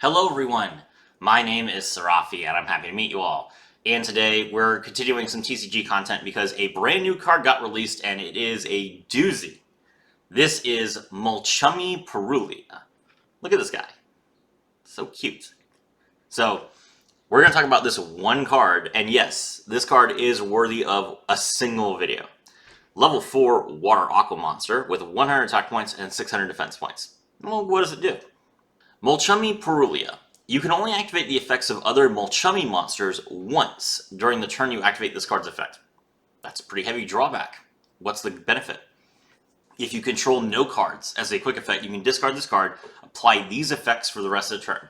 Hello everyone, my name is Sarafi and I'm happy to meet you all. And today we're continuing some TCG content because a brand new card got released and it is a doozy. This is Multchummy Purulia. Look at this guy. So cute. So, we're going to talk about this one card, and yes, this card is worthy of a single video. Level 4 Water Aqua Monster with 100 attack points and 600 defense points. Well, what does it do? Mulchummy Purulia. You can only activate the effects of other Mulchummy monsters once during the turn you activate this card's effect. That's a pretty heavy drawback. What's the benefit? If you control no cards, as a quick effect, you can discard this card, apply these effects for the rest of the turn.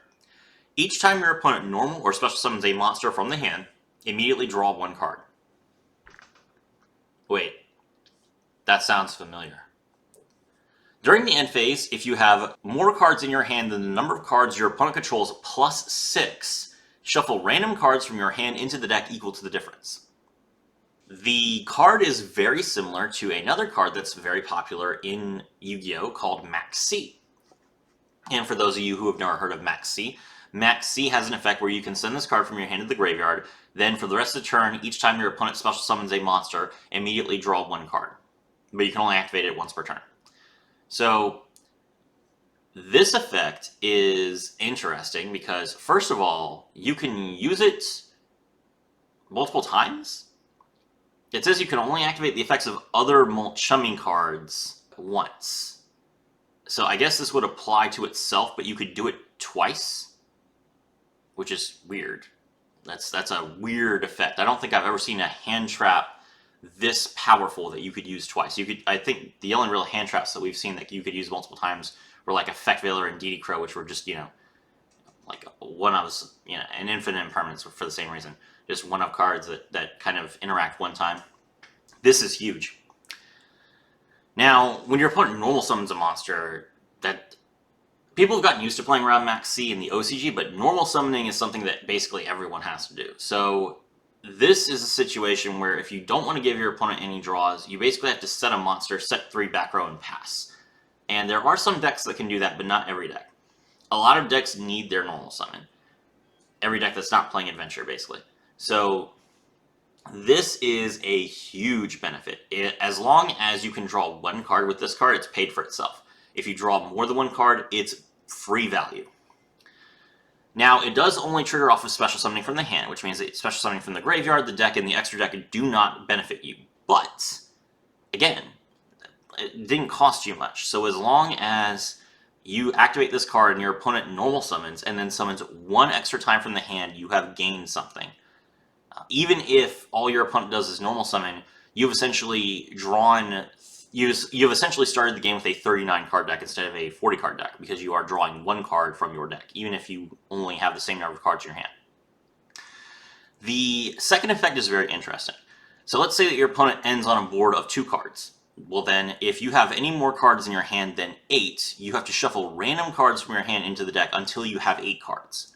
Each time your opponent normal or special summons a monster from the hand, immediately draw one card. Wait, that sounds familiar. During the end phase, if you have more cards in your hand than the number of cards your opponent controls plus 6, shuffle random cards from your hand into the deck equal to the difference. The card is very similar to another card that's very popular in Yu-Gi-Oh! Called Maxx. And for those of you who have never heard of Maxx, Maxx has an effect where you can send this card from your hand to the graveyard, then for the rest of the turn, each time your opponent special summons a monster, immediately draw one card. But you can only activate it once per turn. So, this effect is interesting because, first of all, you can use it multiple times. It says you can only activate the effects of other Multchummy cards once. So I guess this would apply to itself, but you could do it twice, which is weird. That's a weird effect. I don't think I've ever seen a hand trap this powerful that you could use twice. I think the only real hand traps that we've seen that you could use multiple times were like Effect Veiler and DD Crow, which were just, like one-ofs, an infinite impermanence for the same reason. Just one-of cards that kind of interact one time. This is huge. Now, when your opponent normal summons a monster, that people have gotten used to playing around Maxx in the OCG, but normal summoning is something that basically everyone has to do. So this is a situation where if you don't want to give your opponent any draws, you basically have to set a monster, set 3 back row, and pass. And there are some decks that can do that, but not every deck. A lot of decks need their normal summon. Every deck that's not playing Adventure, basically. So this is a huge benefit. As long as you can draw one card with this card, it's paid for itself. If you draw more than one card, it's free value. Now, it does only trigger off of special summoning from the hand, which means that special summoning from the graveyard, the deck, and the extra deck do not benefit you. But, again, it didn't cost you much. So as long as you activate this card and your opponent normal summons, and then summons one extra time from the hand, you have gained something. Even if all your opponent does is normal summon, you've essentially you've essentially started the game with a 39 card deck instead of a 40 card deck, because you are drawing one card from your deck, even if you only have the same number of cards in your hand. The second effect is very interesting. So let's say that your opponent ends on a board of 2 cards. Well then, if you have any more cards in your hand than 8, you have to shuffle random cards from your hand into the deck until you have 8 cards.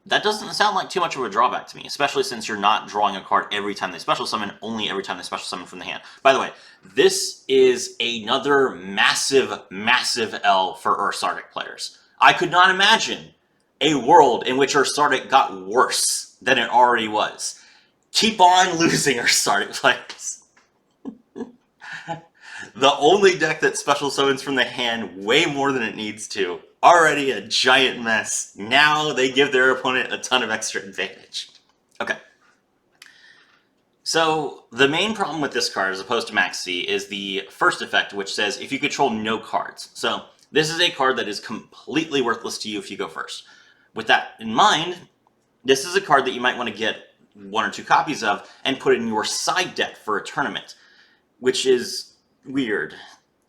That doesn't sound like too much of a drawback to me, especially since you're not drawing a card every time they special summon, only every time they special summon from the hand. By the way, this is another massive, massive L for Ursardic players. I could not imagine a world in which Ursardic got worse than it already was. Keep on losing, Ursardic players. The only deck that special summons from the hand way more than it needs to. Already a giant mess. Now they give their opponent a ton of extra advantage. Okay. So the main problem with this card, as opposed to Maxx, is the first effect, which says if you control no cards. So this is a card that is completely worthless to you if you go first. With that in mind, this is a card that you might want to get 1 or 2 copies of and put in your side deck for a tournament, which is weird.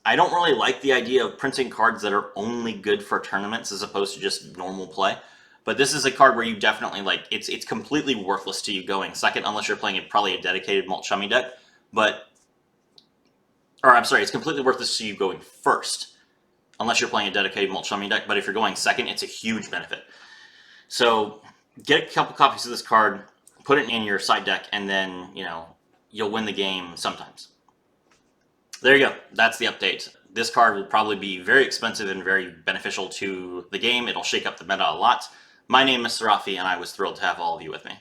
I don't really like the idea of printing cards that are only good for tournaments as opposed to just normal play. But this is a card where you definitely, it's completely worthless to you going second, unless you're playing probably a dedicated Multchummy deck. It's completely worthless to you going first, unless you're playing a dedicated Multchummy deck. But if you're going second, it's a huge benefit. So get a couple copies of this card, put it in your side deck, and then, you'll win the game sometimes. There you go. That's the update. This card will probably be very expensive and very beneficial to the game. It'll shake up the meta a lot. My name is Sarafi, and I was thrilled to have all of you with me.